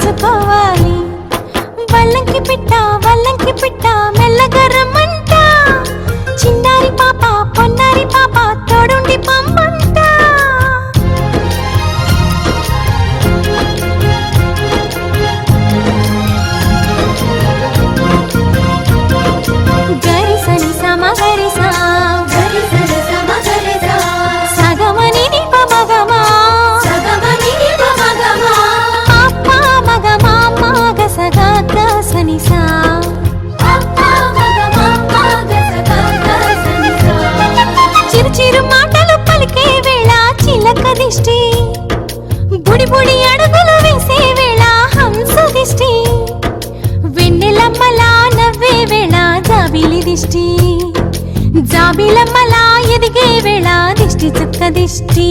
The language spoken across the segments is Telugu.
పంచుకోవాలి. వల్లంకి పిట్ట మెల్లగా రమ్మంట. చిన్నారి పాప పొన్నారి పాప తోడుండి పంపంట. గరిసని సమగరిసా సగమని నిపమగమా అప్ప మగమా మగసగా గసనిసా చిరు చిరు మాటలు పలికే వేళ చిలక దిష్టి. బుడి బుడి అడుగులు వేసే వేళ హంస దిష్టి. వెన్నెలమ్మలా నవ్వే వేళ జాబిలి దిష్టి. జాబిలమ్మలా ఎదిగే వేళ దిష్టి చుక్క దిష్టి.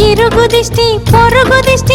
ఇరుగు దిష్టి పొరుగు దిష్టి